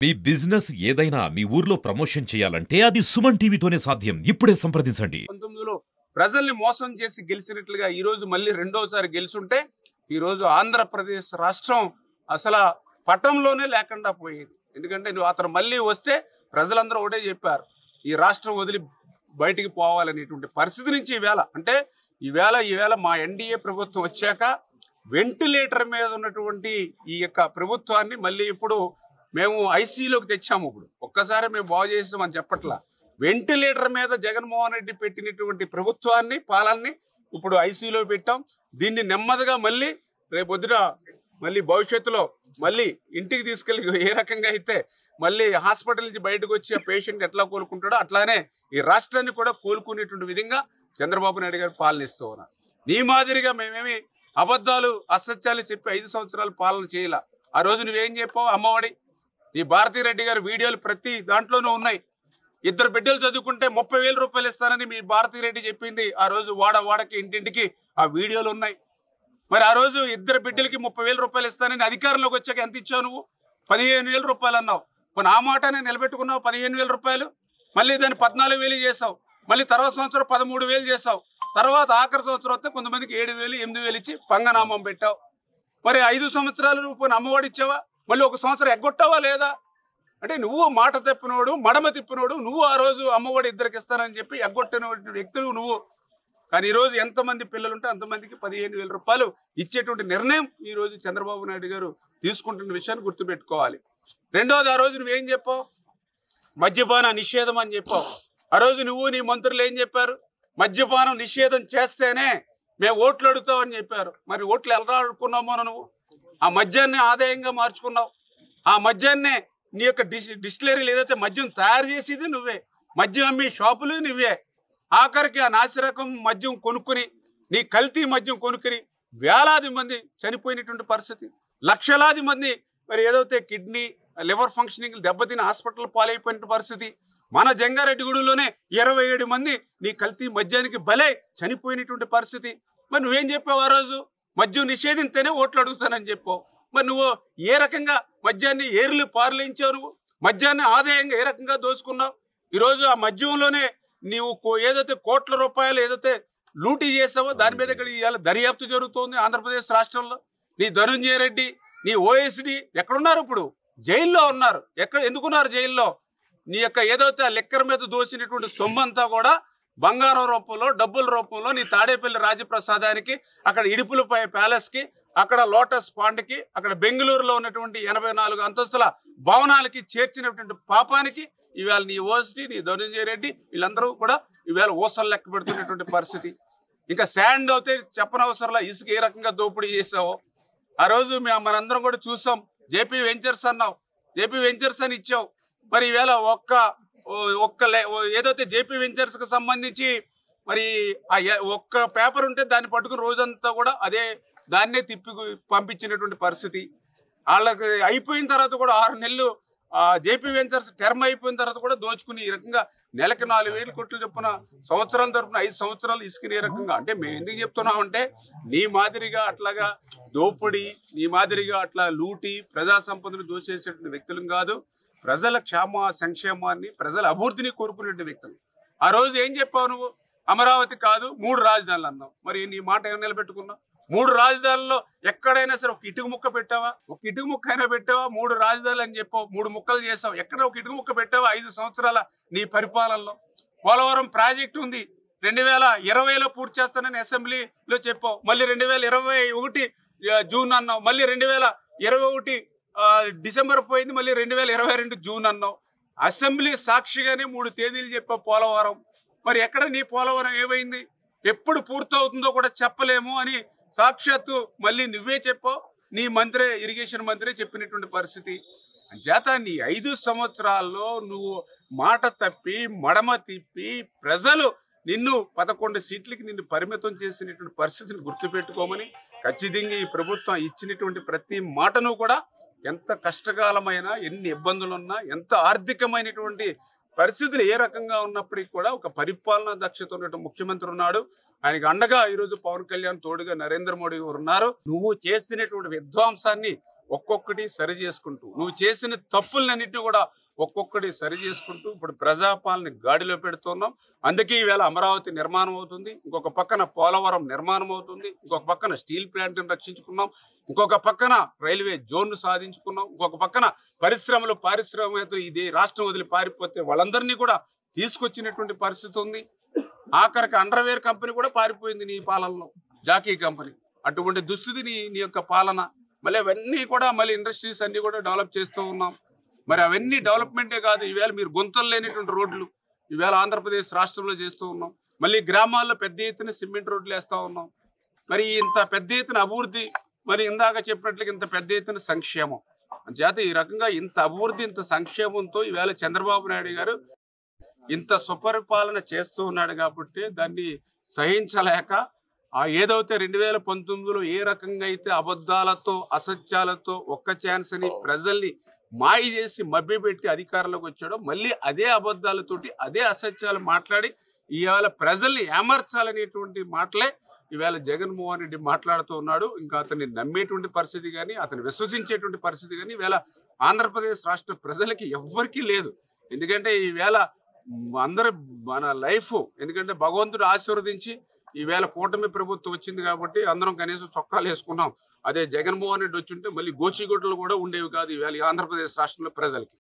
మీ business ఏదైనా మీ ఊర్లో promotion చేయాలంటే అది సుమన్ టీవీతోనే సాధ్యం. ఇప్పుడే సంప్రదించండి. 19లో ప్రజల్ని మోసం చేసి గెలిచినట్లుగా ఈ రోజు మళ్ళీ రెండోసారి గెలుచుంటే ఈ రోజు ఆంధ్రప్రదేశ్ రాష్ట్రం అసలు పటంలోనే లేకుండా పోయేది. ఎందుకంటే అతను మళ్ళీ వస్తే ప్రజలందరూ ఒకటే చెప్పారు, ఈ రాష్ట్రం వదిలి బయటికి పోవాలనేటువంటి పరిస్థితి నుంచి ఈవేళ మా ఎన్డీఏ ప్రభుత్వం వచ్చాక వెంటిలేటర్ మీద ఉన్నటువంటి ఈ యొక్క ప్రభుత్వాన్ని మళ్ళీ ఇప్పుడు మేము ఐసీయూలోకి తెచ్చాము. ఇప్పుడు ఒక్కసారి మేము బాగు చేసామని చెప్పట్లా, వెంటిలేటర్ మీద జగన్మోహన్ రెడ్డి పెట్టినటువంటి ప్రభుత్వాన్ని పాలనని ఇప్పుడు ఐసీయూలో పెట్టాం. దీన్ని నెమ్మదిగా మళ్ళీ రేపొద్దున మళ్ళీ భవిష్యత్తులో మళ్ళీ ఇంటికి తీసుకెళ్ళి ఏ రకంగా అయితే మళ్ళీ హాస్పిటల్ నుంచి బయటకు వచ్చి ఆ పేషెంట్ ఎట్లా కోలుకుంటాడో అట్లానే ఈ రాష్ట్రాన్ని కూడా కోలుకునేటువంటి విధంగా చంద్రబాబు నాయుడు గారు పాలనిస్తూ ఉన్నారు. నీ మాదిరిగా మేమేమి అబద్ధాలు అసత్యాలు చెప్పి 5 సంవత్సరాలు పాలన చేయాల. ఆ రోజు నువ్వేం చెప్పావు? అమ్మఒడి, ఈ భారతీరెడ్డి గారి వీడియోలు ప్రతి దాంట్లోనూ ఉన్నాయి. 2 బిడ్డలు చదువుకుంటే 30,000 రూపాయలు ఇస్తానని మీ భారతీరెడ్డి చెప్పింది. ఆ రోజు వాడకి ఇంటింటికి ఆ వీడియోలు ఉన్నాయి. మరి ఆ రోజు 2 బిడ్డలకి 30,000 రూపాయలు ఇస్తానని అధికారంలోకి వచ్చాక ఎంత ఇచ్చావు నువ్వు? 15,000 రూపాయలు అన్నావు. కొన్ని ఆ మాటనే నిలబెట్టుకున్నావు. 15,000 రూపాయలు మళ్ళీ దాన్ని 14,000 చేసావు. మళ్ళీ తర్వాత సంవత్సరం 13,000 చేసావు. తర్వాత ఆఖరి సంవత్సరం వస్తే కొంతమందికి 7,000 8,000 ఇచ్చి పంగనామం పెట్టావు. మరి 5 సంవత్సరాలు నువ్వు కొన్ని అమ్మఒడి ఇచ్చావా? మళ్ళీ 1 సంవత్సరం ఎగ్గొట్టావా లేదా? అంటే నువ్వు మాట తప్పినోడు, మడమ తిప్పినోడు నువ్వు. ఆ రోజు అమ్మఒడి 2కి ఇస్తానని చెప్పి ఎగ్గొట్టిన వ్యక్తులు నువ్వు. కానీ ఈరోజు ఎంతమంది పిల్లలు ఉంటే అంతమందికి 15,000 రూపాయలు ఇచ్చేటువంటి నిర్ణయం ఈరోజు చంద్రబాబు నాయుడు గారు తీసుకుంటున్న విషయాన్ని గుర్తుపెట్టుకోవాలి. రెండోది, ఆ రోజు నువ్వేం చెప్పావు? మద్యపాన నిషేధం అని చెప్పావు. ఆ రోజు నువ్వు నీ మంత్రులు ఏం చెప్పారు? మద్యపానం నిషేధం చేస్తేనే మేము ఓట్లు అడుగుతామని చెప్పారు. మరి ఓట్లు ఎలా అడుక్కున్నావు? నువ్వు ఆ మద్యాన్ని ఆదాయంగా మార్చుకున్నావు. ఆ మద్యాన్నే నీ యొక్క డిస్టిలరీలు ఏదైతే మద్యం తయారు చేసేది నువ్వే, మద్యం అమ్మి షాపులు నువ్వే. ఆఖరికి ఆ నాసిరకం మద్యం కొనుక్కుని, నీ కల్తీ మద్యం కొనుక్కుని వేలాది మంది చనిపోయినటువంటి పరిస్థితి, లక్షలాది మంది మరి ఏదైతే కిడ్నీ లివర్ ఫంక్షనింగ్ దెబ్బతిని హాస్పిటల్ పాలైపోయిన పరిస్థితి. మన జంగారెడ్డిగూడలోనే 27 మంది నీ కల్తీ మద్యానికి బలై చనిపోయినటువంటి పరిస్థితి. మరి నువ్వేం చెప్పావు? ఆ రోజు మద్యం నిషేధింతేనే ఓట్లు అడుగుతానని చెప్పావు. మరి నువ్వు ఏ రకంగా మద్యాన్ని ఏర్లు పారలించావు? నువ్వు మద్యాన్ని ఆదాయంగా ఏ రకంగా దోచుకున్నావు? ఈరోజు ఆ మద్యంలోనే నీవు ఏదైతే కోట్ల రూపాయలు ఏదైతే లూటీ చేసావో దాని మీద ఇక్కడ ఇవాళ దర్యాప్తు జరుగుతోంది ఆంధ్రప్రదేశ్ రాష్ట్రంలో. నీ ధనుంజయ రెడ్డి, నీ ఓఎస్డి ఎక్కడున్నారు? ఇప్పుడు జైల్లో ఉన్నారు. ఎందుకున్నారు జైల్లో? నీ యొక్క ఏదైతే ఆ లెక్కర్ మీద దోసినటువంటి సొమ్మంతా కూడా బంగారం రూపంలో, డబ్బుల రూపంలో నీ తాడేపల్లి రాజప్రసాదానికి, అక్కడ ఇడుపులపై ప్యాలెస్కి, అక్కడ లోటస్ పాండ్కి, అక్కడ బెంగళూరులో ఉన్నటువంటి 84 అంతస్తుల భవనాలకి చేర్చినటువంటి పాపానికి ఇవాళ నీ ఓఎస్డి, నీ ధనుంజయ రెడ్డి వీళ్ళందరూ కూడా ఇవాళ ఊసలు లెక్క పెడుతున్నటువంటి పరిస్థితి. ఇంకా శాండ్ అయితే చెప్పనవసరంలా ఇసుక ఏ రకంగా దోపిడీ చేసావో ఆ రోజు మనందరం కూడా చూసాం. జేపీ వెంచర్స్ అన్నావు, జేపీ వెంచర్స్ అని ఇచ్చావు. మరి ఈవేళ ఏదైతే జేపీ వెంచర్స్కి సంబంధించి మరి ఒక్క పేపర్ ఉంటే దాన్ని పట్టుకుని రోజంతా కూడా దాన్నే తిప్పి పంపించినటువంటి పరిస్థితి. వాళ్ళకి అయిపోయిన తర్వాత కూడా 6 నెలలు జేపీ వెంచర్స్ టర్మ్ అయిపోయిన తర్వాత కూడా దోచుకుని ఈ రకంగా నెలకి 4,000 కోట్లు చొప్పున సంవత్సరం తరపున 5 సంవత్సరాలు ఇసుకుని ఏ రకంగా. అంటే మేము ఎందుకు చెప్తున్నాం అంటే నీ మాదిరిగా అట్లాగా దోపిడి, నీ మాదిరిగా అట్లా లూటి ప్రజా సంపదను దోచేసేటువంటి వ్యక్తులం కాదు. ప్రజల సంక్షేమాన్ని, ప్రజల అభివృద్ధిని కోరుకునే వ్యక్తులు. ఆ రోజు ఏం చెప్పావు నువ్వు? అమరావతి కాదు 3 రాజధానులు అన్నావు. మరి నీ మాట ఏమైనా నిలబెట్టుకున్నావు? 3 రాజధానుల్లో ఎక్కడైనా సరే ఒక ఇటుక ముక్క పెట్టావా? ఒక ఇటుక ముక్క అయినా పెట్టావా? 3 రాజధానులు అని చెప్పావు, 3 ముక్కలు చేసావు. ఎక్కడ ఒక ఇటుక ముక్క పెట్టావా 5 సంవత్సరాల నీ పరిపాలనలో? పోలవరం ప్రాజెక్టు ఉంది, 2020లో పూర్తి చేస్తానని అసెంబ్లీలో చెప్పావు. మళ్ళీ 2021 జూన్ అన్నావు. మళ్ళీ 2021 డిసెంబర్ పోయింది. మళ్ళీ 2022 జూన్ అన్నావు. అసెంబ్లీ సాక్షిగానే 3 తేదీలు చెప్పావు పోలవరం. మరి ఎక్కడ నీ పోలవరం ఏమైంది? ఎప్పుడు పూర్తవుతుందో కూడా చెప్పలేము అని సాక్షాత్తు మళ్ళీ నువ్వే చెప్పావు. నీ మంత్రే, ఇరిగేషన్ మంత్రే చెప్పినటువంటి పరిస్థితి. అంచేత నీ 5 సంవత్సరాల్లో నువ్వు మాట తప్పి మడమ తిప్పి ప్రజలు నిన్ను 11 సీట్లకి నిన్ను పరిమితం చేసినటువంటి పరిస్థితిని గుర్తుపెట్టుకోమని, ఖచ్చితంగా ఈ ప్రభుత్వం ఇచ్చినటువంటి ప్రతి మాటను కూడా ఎంత కష్టకాలమైనా, ఎన్ని ఇబ్బందులున్నా, ఎంత ఆర్థికమైనటువంటి పరిస్థితులు ఏ రకంగా ఉన్నప్పటికీ కూడా ఒక పరిపాలనా దక్షత ఉన్నటువంటి ముఖ్యమంత్రి ఉన్నాడు. ఆయనకు అండగా ఈరోజు పవన్ కళ్యాణ్, తోడుగా నరేంద్ర మోడీ గారు ఉన్నారు. నువ్వు చేసినటువంటి విధ్వంసాన్ని ఒక్కొక్కటి సరి చేసుకుంటూ, నువ్వు చేసిన తప్పులన్నింటినీ కూడా ఒక్కొక్కటి సరి చేసుకుంటూ ఇప్పుడు ప్రజాపాలన గాడిలో పెడుతున్నాం. అందుకే ఈవేళ అమరావతి నిర్మాణం అవుతుంది, ఇంకొక పక్కన పోలవరం నిర్మాణం అవుతుంది, ఇంకొక పక్కన స్టీల్ ప్లాంట్ని రక్షించుకున్నాం, ఇంకొక పక్కన రైల్వే జోన్ సాధించుకున్నాం, ఇంకొక పక్కన పరిశ్రమలు పారిశ్రామికవేత్తలు ఇది రాష్ట్రం వదిలి పారిపోతే వాళ్ళందరినీ కూడా తీసుకొచ్చినటువంటి పరిస్థితి ఉంది. ఆఖరికి అండర్వేర్ కంపెనీ కూడా పారిపోయింది నీ పాలనలో, జాకీ కంపెనీ. అటువంటి దుస్థితి నీ యొక్క పాలన. మళ్ళీ అవన్నీ కూడా మళ్ళీ ఇండస్ట్రీస్ అన్ని కూడా డెవలప్ చేస్తూ ఉన్నాం. మరి అవన్నీ డెవలప్మెంటే కాదు, ఈవేళ మీరు గుంతలు లేనిటువంటి రోడ్లు ఈవేళ ఆంధ్రప్రదేశ్ రాష్ట్రంలో చేస్తూ ఉన్నాం. మళ్ళీ గ్రామాల్లో పెద్ద ఎత్తున సిమెంట్ రోడ్లు వేస్తూ ఉన్నాం. మరి ఇంత పెద్ద ఎత్తున అభివృద్ధి, మరి ఇందాక చెప్పినట్లుగా ఇంత పెద్ద ఎత్తున సంక్షేమం చేత ఈ రకంగా ఇంత అభివృద్ధి ఇంత సంక్షేమంతో ఈవేళ చంద్రబాబు నాయుడు గారు ఇంత సుపరిపాలన చేస్తూ ఉన్నాడు కాబట్టి దాన్ని సహించలేక ఏదైతే 2019లో ఏ రకంగా అయితే అబద్ధాలతో అసత్యాలతో ఒక్క ఛాన్స్ అని ప్రజల్ని మాయ చేసి మభ్యపెట్టి అధికారంలోకి వచ్చాడో మళ్ళీ అదే అబద్ధాలతోటి అదే అసత్యాలు మాట్లాడి ఇవాళ ప్రజల్ని ఏమర్చాలనేటువంటి మాటలే ఈవేళ జగన్మోహన్ రెడ్డి మాట్లాడుతూ ఉన్నాడు. ఇంకా అతన్ని నమ్మేటువంటి పరిస్థితి కానీ అతను విశ్వసించేటువంటి పరిస్థితి కానీ ఈవేళ ఆంధ్రప్రదేశ్ రాష్ట్ర ప్రజలకి ఎవ్వరికీ లేదు. ఎందుకంటే ఈవేళ అందరూ మన లైఫ్, ఎందుకంటే భగవంతుడు ఆశీర్వదించి ఈవేళ కూటమి ప్రభుత్వం వచ్చింది కాబట్టి అందరం కనీసం చొక్కాలు వేసుకున్నాం. అదే జగన్మోహన్ రెడ్డి వచ్చుంటే మళ్ళీ గోచిగుడ్డలు కూడా ఉండేవి కాదు ఈవేళ ఆంధ్రప్రదేశ్ రాష్ట్రంలో ప్రజలకి.